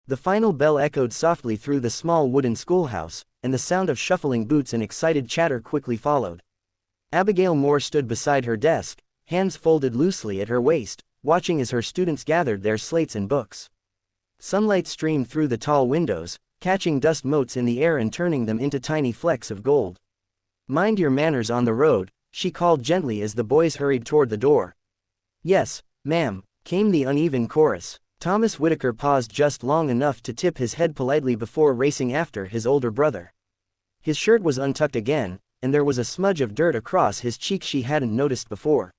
The final bell echoed softly through the small wooden schoolhouse, and the sound of shuffling boots and excited chatter quickly followed. Abigail Moore stood beside her desk, hands folded loosely at her waist, watching as her students gathered their slates and books. Sunlight streamed through the tall windows, catching dust motes in the air and turning them into tiny flecks of gold. "Mind your manners on the road," she called gently as the boys hurried toward the door. "Yes, ma'am," came the uneven chorus. Thomas Whitaker paused just long enough to tip his head politely before racing after his older brother. His shirt was untucked again, and there was a smudge of dirt across his cheek she hadn't noticed before.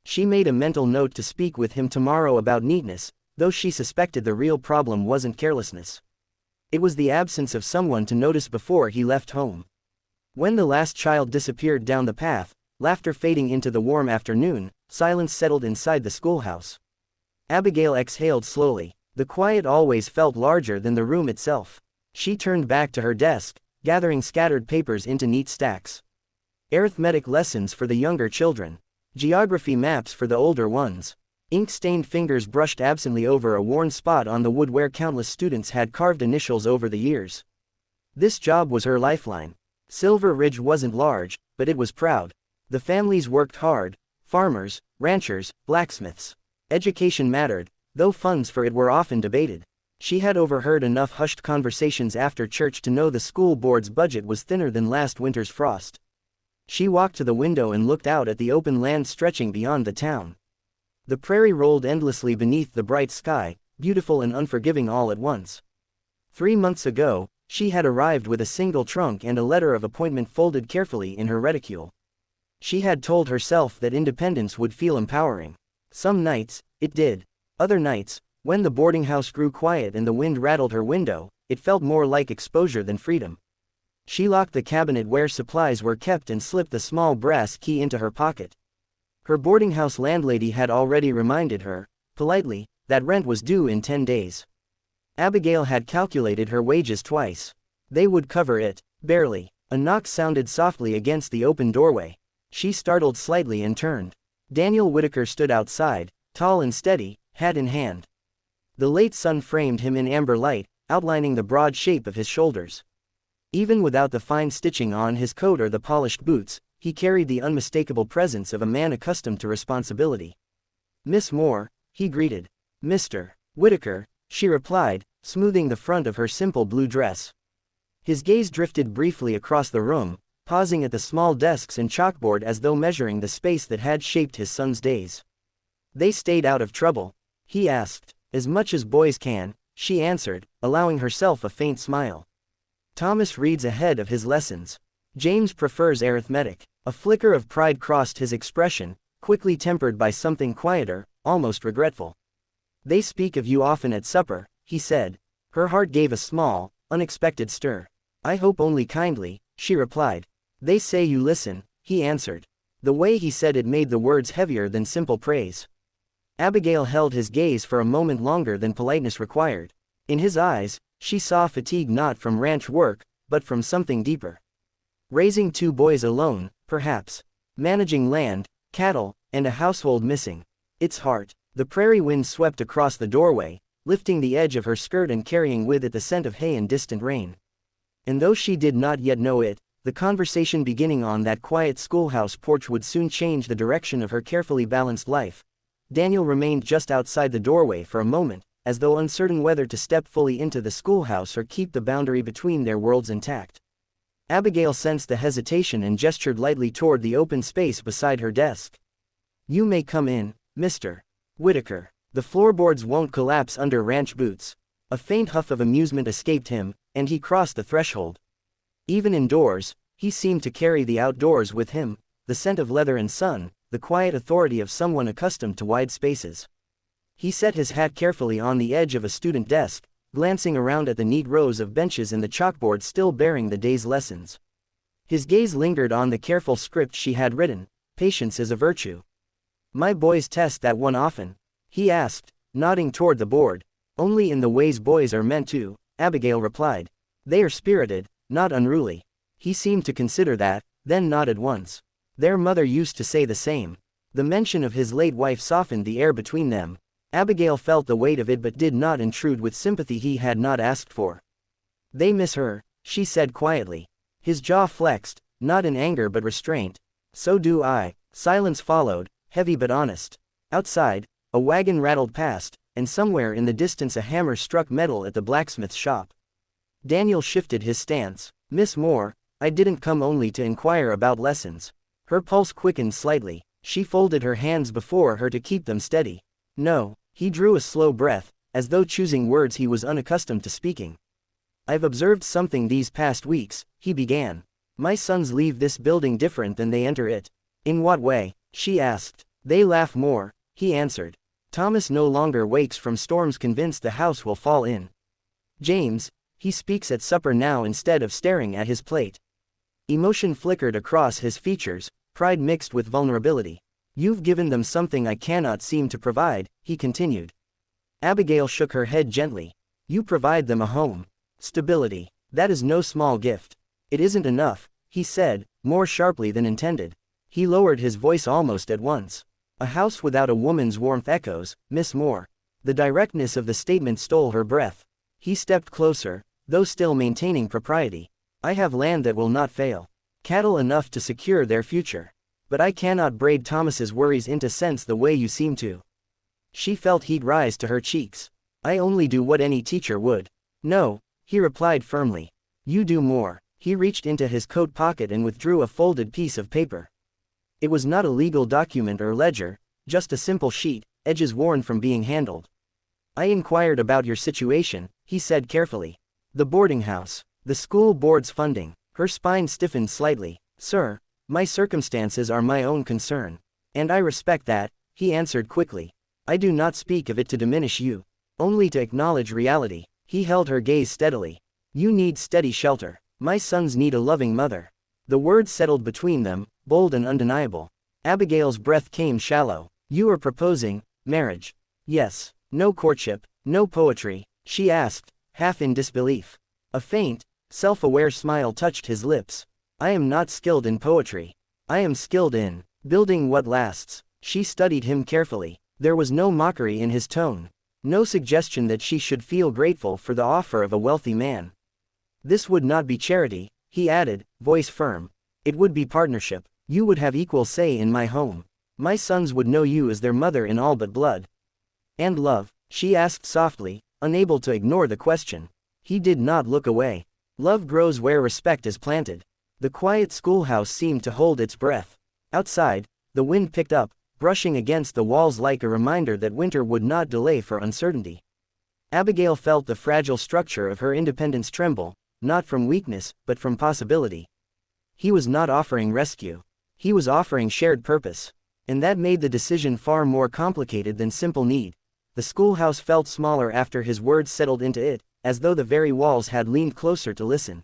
She made a mental note to speak with him tomorrow about neatness, though she suspected the real problem wasn't carelessness. It was the absence of someone to notice before he left home. When the last child disappeared down the path, laughter fading into the warm afternoon, silence settled inside the schoolhouse. Abigail exhaled slowly. The quiet always felt larger than the room itself. She turned back to her desk, gathering scattered papers into neat stacks. Arithmetic lessons for the younger children. Geography maps for the older ones. Ink-stained fingers brushed absently over a worn spot on the wood where countless students had carved initials over the years. This job was her lifeline. Silver Ridge wasn't large, but it was proud. The families worked hard: farmers, ranchers, blacksmiths. Education mattered, though funds for it were often debated. She had overheard enough hushed conversations after church to know the school board's budget was thinner than last winter's frost. She walked to the window and looked out at the open land stretching beyond the town. The prairie rolled endlessly beneath the bright sky, beautiful and unforgiving all at once. 3 months ago, she had arrived with a single trunk and a letter of appointment folded carefully in her reticule. She had told herself that independence would feel empowering. Some nights, it did. Other nights, when the boarding house grew quiet and the wind rattled her window, it felt more like exposure than freedom. She locked the cabinet where supplies were kept and slipped the small brass key into her pocket. Her boarding house landlady had already reminded her, politely, that rent was due in 10 days. Abigail had calculated her wages twice. They would cover it, barely. A knock sounded softly against the open doorway. She startled slightly and turned. Daniel Whitaker stood outside, tall and steady, hat in hand. The late sun framed him in amber light, outlining the broad shape of his shoulders. Even without the fine stitching on his coat or the polished boots, he carried the unmistakable presence of a man accustomed to responsibility. "Miss Moore," he greeted. "Mr. Whitaker," she replied, smoothing the front of her simple blue dress. His gaze drifted briefly across the room, pausing at the small desks and chalkboard as though measuring the space that had shaped his son's days. "They stayed out of trouble?" he asked. "As much as boys can," she answered, allowing herself a faint smile. "Thomas reads ahead of his lessons. James prefers arithmetic." A flicker of pride crossed his expression, quickly tempered by something quieter, almost regretful. "They speak of you often at supper," he said. Her heart gave a small, unexpected stir. "I hope only kindly," she replied. "They say you listen," he answered. The way he said it made the words heavier than simple praise. Abigail held his gaze for a moment longer than politeness required. In his eyes, she saw fatigue not from ranch work, but from something deeper. Raising 2 boys alone, perhaps. Managing land, cattle, and a household missing. It's hard. The prairie wind swept across the doorway, lifting the edge of her skirt and carrying with it the scent of hay and distant rain. And though she did not yet know it, the conversation beginning on that quiet schoolhouse porch would soon change the direction of her carefully balanced life. Daniel remained just outside the doorway for a moment, as though uncertain whether to step fully into the schoolhouse or keep the boundary between their worlds intact. Abigail sensed the hesitation and gestured lightly toward the open space beside her desk. "You may come in, Mr. Whitaker. The floorboards won't collapse under ranch boots." A faint huff of amusement escaped him, and he crossed the threshold. Even indoors, he seemed to carry the outdoors with him, the scent of leather and sun, the quiet authority of someone accustomed to wide spaces. He set his hat carefully on the edge of a student desk, glancing around at the neat rows of benches and the chalkboard still bearing the day's lessons. His gaze lingered on the careful script she had written, "Patience is a virtue." "My boys test that one often?" he asked, nodding toward the board. "Only in the ways boys are meant to," Abigail replied. "They are spirited, not unruly." He seemed to consider that, then nodded once. Their mother used to say the same. The mention of his late wife softened the air between them. Abigail felt the weight of it but did not intrude with sympathy he had not asked for. They miss her, she said quietly. His jaw flexed, not in anger but restraint. So do I. Silence followed, heavy but honest. Outside, a wagon rattled past, and somewhere in the distance a hammer struck metal at the blacksmith's shop. Daniel shifted his stance. Miss Moore, I didn't come only to inquire about lessons. Her pulse quickened slightly. She folded her hands before her to keep them steady. No, he drew a slow breath, as though choosing words he was unaccustomed to speaking. I've observed something these past weeks, he began. My sons leave this building different than they enter it. In what way? She asked. They laugh more, he answered. Thomas no longer wakes from storms convinced the house will fall in. James, he speaks at supper now instead of staring at his plate. Emotion flickered across his features, pride mixed with vulnerability. You've given them something I cannot seem to provide, he continued. Abigail shook her head gently. You provide them a home. Stability. That is no small gift. It isn't enough, he said, more sharply than intended. He lowered his voice almost at once. A house without a woman's warmth echoes, Miss Moore. The directness of the statement stole her breath. He stepped closer, though still maintaining propriety. I have land that will not fail. Cattle enough to secure their future. But I cannot braid Thomas's worries into sense the way you seem to. She felt heat rise to her cheeks. I only do what any teacher would. No, he replied firmly. You do more. He reached into his coat pocket and withdrew a folded piece of paper. It was not a legal document or ledger, just a simple sheet, edges worn from being handled. I inquired about your situation, he said carefully. The boarding house. The school board's funding. Her spine stiffened slightly. Sir, my circumstances are my own concern. And I respect that, he answered quickly. I do not speak of it to diminish you. Only to acknowledge reality. He held her gaze steadily. You need steady shelter. My sons need a loving mother. The words settled between them, bold and undeniable. Abigail's breath came shallow. You are proposing marriage. Yes. No courtship, no poetry, she asked, half in disbelief. A faint, self-aware smile touched his lips. I am not skilled in poetry. I am skilled in building what lasts. She studied him carefully. There was no mockery in his tone. No suggestion that she should feel grateful for the offer of a wealthy man. This would not be charity, he added, voice firm. It would be partnership. You would have equal say in my home. My sons would know you as their mother in all but blood. And love, she asked softly, unable to ignore the question. He did not look away. Love grows where respect is planted. The quiet schoolhouse seemed to hold its breath. Outside, the wind picked up, brushing against the walls like a reminder that winter would not delay for uncertainty. Abigail felt the fragile structure of her independence tremble, not from weakness, but from possibility. He was not offering rescue. He was offering shared purpose. And that made the decision far more complicated than simple need. The schoolhouse felt smaller after his words settled into it, as though the very walls had leaned closer to listen.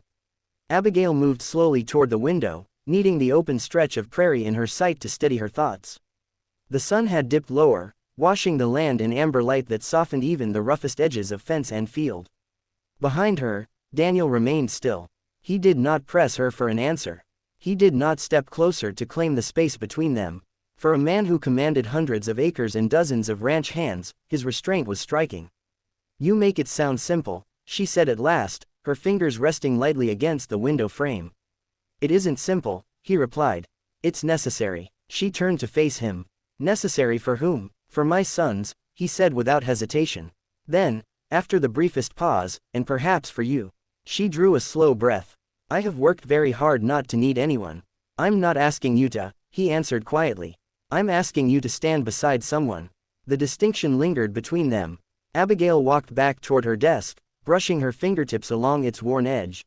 Abigail moved slowly toward the window, needing the open stretch of prairie in her sight to steady her thoughts. The sun had dipped lower, washing the land in amber light that softened even the roughest edges of fence and field. Behind her, Daniel remained still. He did not press her for an answer. He did not step closer to claim the space between them. For a man who commanded hundreds of acres and dozens of ranch hands, his restraint was striking. You make it sound simple, she said at last, her fingers resting lightly against the window frame. It isn't simple, he replied. It's necessary. She turned to face him. Necessary for whom? For my sons, he said without hesitation. Then, after the briefest pause, and perhaps for you. She drew a slow breath. I have worked very hard not to need anyone. I'm not asking you to, he answered quietly. I'm asking you to stand beside someone. The distinction lingered between them. Abigail walked back toward her desk, brushing her fingertips along its worn edge.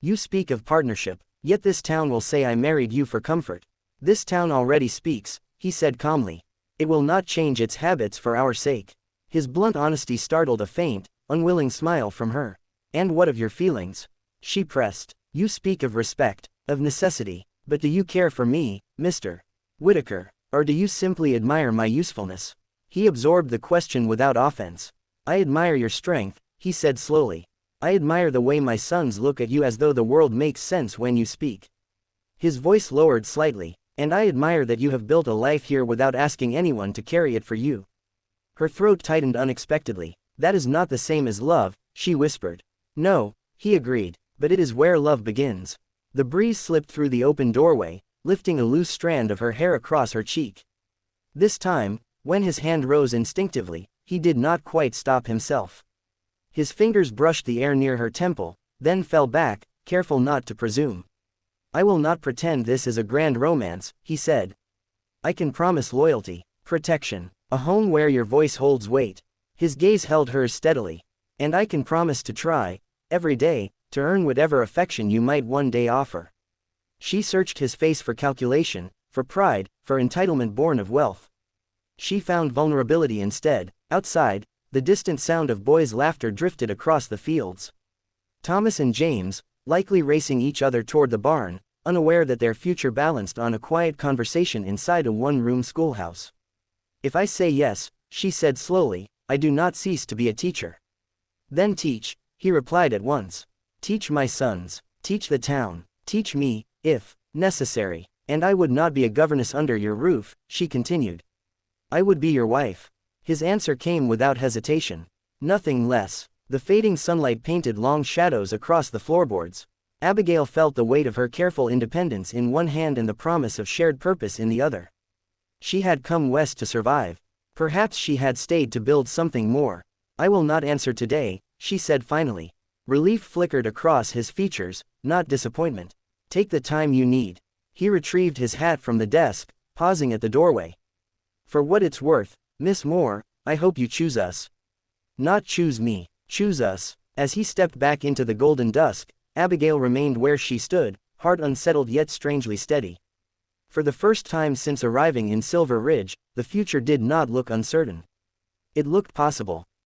You speak of partnership, yet this town will say I married you for comfort. This town already speaks, he said calmly. It will not change its habits for our sake. His blunt honesty startled a faint, unwilling smile from her. And what of your feelings? She pressed. You speak of respect, of necessity, but do you care for me, Mr. Whitaker? Or do you simply admire my usefulness? He absorbed the question without offense. I admire your strength, he said slowly. I admire the way my sons look at you as though the world makes sense when you speak. His voice lowered slightly. And I admire that you have built a life here without asking anyone to carry it for you. Her throat tightened unexpectedly. "That is not the same as love," she whispered. "No," he agreed, "but it is where love begins." The breeze slipped through the open doorway, lifting a loose strand of her hair across her cheek. This time, when his hand rose instinctively, he did not quite stop himself. His fingers brushed the air near her temple, then fell back, careful not to presume. "I will not pretend this is a grand romance," he said. "I can promise loyalty, protection, a home where your voice holds weight." His gaze held hers steadily. "And I can promise to try, every day, to earn whatever affection you might one day offer." She searched his face for calculation, for pride, for entitlement born of wealth. She found vulnerability instead. Outside, the distant sound of boys' laughter drifted across the fields. Thomas and James, likely racing each other toward the barn, unaware that their future balanced on a quiet conversation inside a one-room schoolhouse. "If I say yes," she said slowly, "I do not cease to be a teacher." "Then teach," he replied at once. "Teach my sons, teach the town, teach me, if necessary. And I would not be a governess under your roof," she continued. "I would be your wife." His answer came without hesitation. Nothing less. The fading sunlight painted long shadows across the floorboards. Abigail felt the weight of her careful independence in one hand and the promise of shared purpose in the other. She had come west to survive. Perhaps she had stayed to build something more. "I will not answer today," she said finally. Relief flickered across his features, not disappointment. "Take the time you need." He retrieved his hat from the desk, pausing at the doorway. "For what it's worth, Miss Moore, I hope you choose us." "Not choose me, choose us." As he stepped back into the golden dusk, Abigail remained where she stood, heart unsettled yet strangely steady. For the first time since arriving in Silver Ridge, the future did not look uncertain. It looked possible.